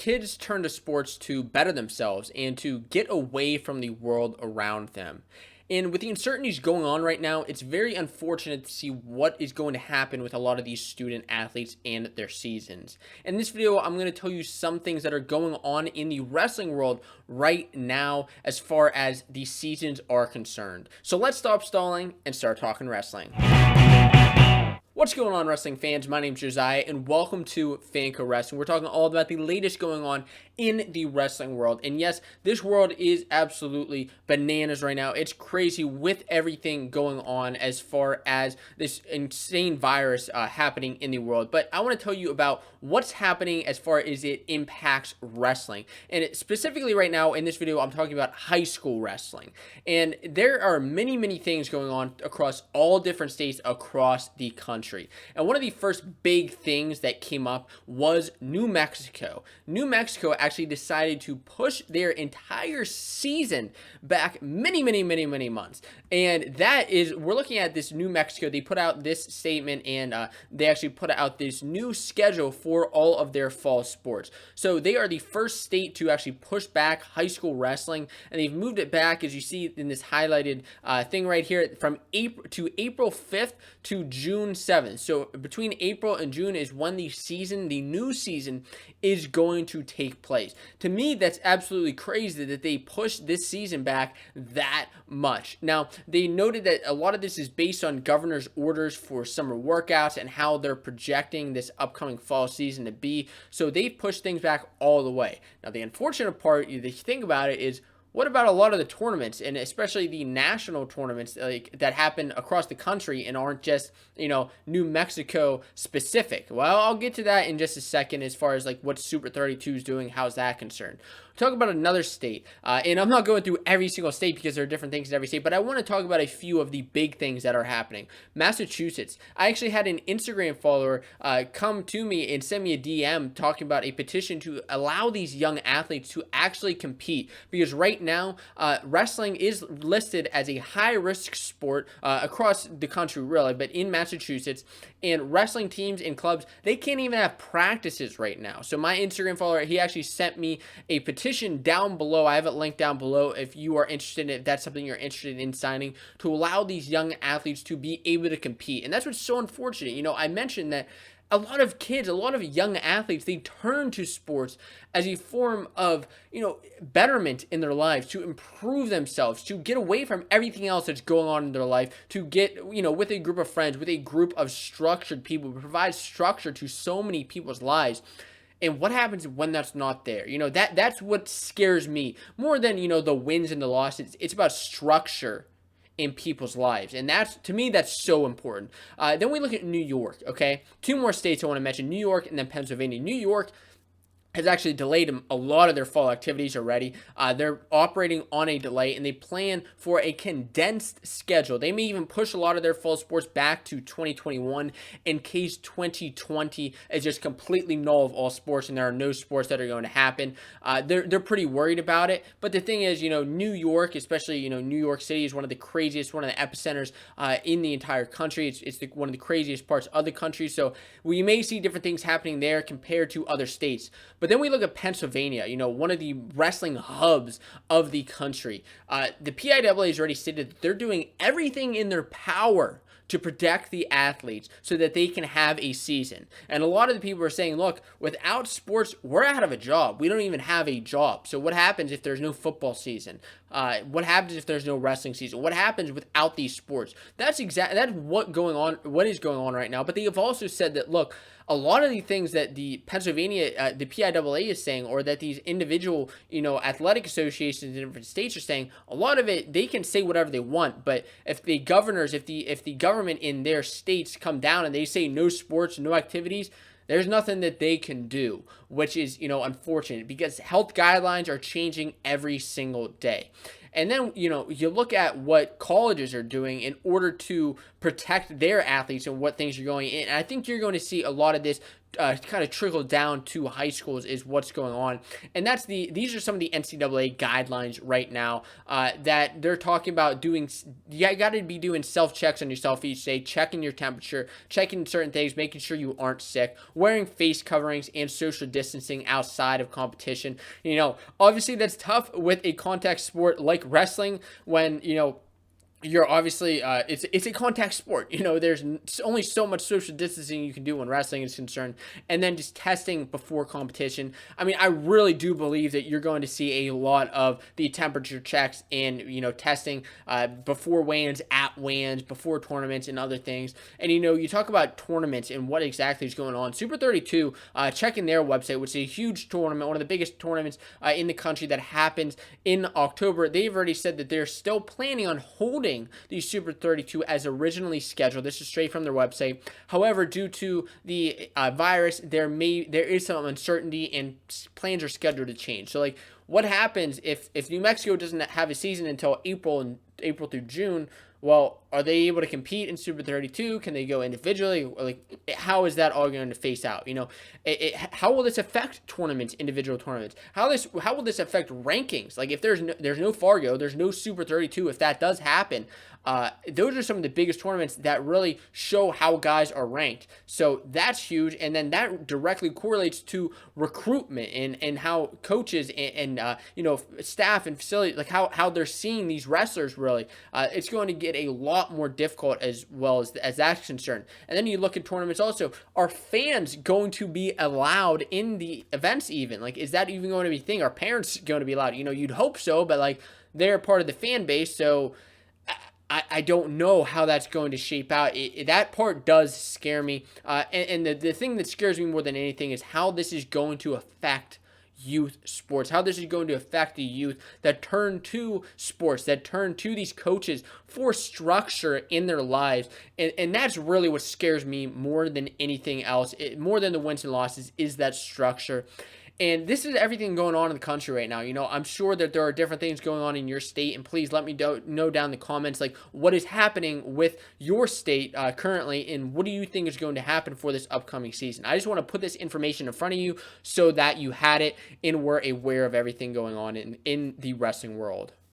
Kids turn to sports to better themselves and to get away from the world around them. And with the uncertainties going on right now, it's very unfortunate to see what is going to happen with a lot of these student athletes and their seasons. In this video, I'm going to tell you some things that are going on in the wrestling world right now as far as the seasons are concerned. So let's stop stalling and start talking wrestling. What's going on, wrestling fans? My name's Josiah, and welcome to Fanco Wrestling. We're talking all about the latest going on in the wrestling world. And yes, this world is absolutely bananas right now. It's crazy with everything going on as far as this insane virus happening in the world. But I want to tell you about what's happening as far as it impacts wrestling. And specifically right now in this video, I'm talking about high school wrestling. And there are many things going on across all different states across the country. And one of the first big things that came up was New Mexico. New Mexico actually decided to push their entire season back many months. And that is, we're looking at this New Mexico. They put out this statement and they actually put out this new schedule for all of their fall sports. So they are the first state to actually push back high school wrestling, and they've moved it back, as you see in this highlighted thing right here, from April 5th to June 7th. So between April and June is when the new season is going to take place. To me, that's absolutely crazy that they pushed this season back that much. Now, they noted that a lot of this is based on governor's orders for summer workouts and how they're projecting this upcoming fall season to be. So they've pushed things back all the way. Now, the unfortunate part, if you think about it, is what about a lot of the tournaments, and especially the national tournaments that happen across the country and aren't just, New Mexico specific? Well, I'll get to that in just a second as far as what Super 32 is doing. How's that concerned? Talk about another state, and I'm not going through every single state because there are different things in every state, but I want to talk about a few of the big things that are happening. Massachusetts. I actually had an Instagram follower come to me and send me a DM talking about a petition to allow these young athletes to actually compete, because right now wrestling is listed as a high-risk sport across the country, really, but in Massachusetts, and wrestling teams and clubs, they can't even have practices right now. So my Instagram follower, he actually sent me a petition down below. I have it linked down below if you are interested in it, if that's something you're interested in signing, to allow these young athletes to be able to compete. And that's what's so unfortunate. I mentioned that a lot of kids, a lot of young athletes, they turn to sports as a form of, betterment in their lives, to improve themselves, to get away from everything else that's going on in their life, to get, with a group of friends, with a group of structured people, provide structure to so many people's lives. And what happens when that's not there? That's what scares me more than, the wins and the losses. It's about structure in people's lives. And to me, that's so important. Then we look at New York, okay? Two more states I want to mention, New York and then Pennsylvania. New York has actually delayed a lot of their fall activities already. They're operating on a delay, and they plan for a condensed schedule. They may even push a lot of their fall sports back to 2021 in case 2020 is just completely null of all sports and there are no sports that are going to happen. They're pretty worried about it. But the thing is, New York, especially, New York City is one of the craziest, one of the epicenters in the entire country. It's one of the craziest parts of the country. So we may see different things happening there compared to other states. But then we look at Pennsylvania, one of the wrestling hubs of the country. The PIAA has already stated that they're doing everything in their power to protect the athletes so that they can have a season. And a lot of the people are saying, look, without sports, we're out of a job. We don't even have a job. So what happens if there's no football season? What happens if there's no wrestling season? What happens without these sports? That's what is going on right now. But they have also said that, look, a lot of the things that the Pennsylvania, the PIAA is saying, or that these individual, athletic associations in different states are saying, a lot of it, they can say whatever they want. But if the governors, if the government in their states come down and they say no sports, no activities, there's nothing that they can do, which is, unfortunate, because health guidelines are changing every single day. And then, you look at what colleges are doing in order to protect their athletes and what things are going in. And I think you're going to see a lot of this kind of trickle down to high schools is what's going on. And these are some of the NCAA guidelines right now that they're talking about doing. You got to be doing self checks on yourself each day, checking your temperature, checking certain things, making sure you aren't sick, wearing face coverings, and social distancing outside of competition. Obviously that's tough with a contact sport like wrestling when, you're obviously it's a contact sport. There's only so much social distancing you can do when wrestling is concerned, and then just testing before competition. I mean, I really do believe that you're going to see a lot of the temperature checks and testing before weigh-ins, at weigh-ins, before tournaments, and other things. And you talk about tournaments and what exactly is going on. Super 32, checking their website, which is a huge tournament, one of the biggest tournaments in the country that happens in October. They've already said that they're still planning on holding the Super 32 as originally scheduled. This is straight from their website. However, due to the virus, there is some uncertainty and plans are scheduled to change. So, like, what happens if New Mexico doesn't have a season until April through June? Well, are they able to compete in Super 32? Can they go individually? Like, how is that all going to face out? How will this affect tournaments, individual tournaments? How will this affect rankings? Like, if there's no Fargo, there's no Super 32. If that does happen, those are some of the biggest tournaments that really show how guys are ranked. So that's huge, and then that directly correlates to recruitment and how coaches and staff and facility, like how they're seeing these wrestlers. Really, it's going to get a lot more difficult as well as that's concerned. And then you look at tournaments also. Are fans going to be allowed in the events even? Like, is that even going to be a thing? Are parents going to be allowed? You'd hope so, but like they're part of the fan base, so I don't know how that's going to shape out. That part does scare me. And the thing that scares me more than anything is how this is going to affect youth sports, how this is going to affect the youth that turn to sports, that turn to these coaches for structure in their lives. And that's really what scares me more than anything else, more than the wins and losses, is that structure. And this is everything going on in the country right now. I'm sure that there are different things going on in your state, and please let me know down in the comments, like, what is happening with your state currently, and what do you think is going to happen for this upcoming season. I just want to put this information in front of you so that you had it and were aware of everything going on in the wrestling world.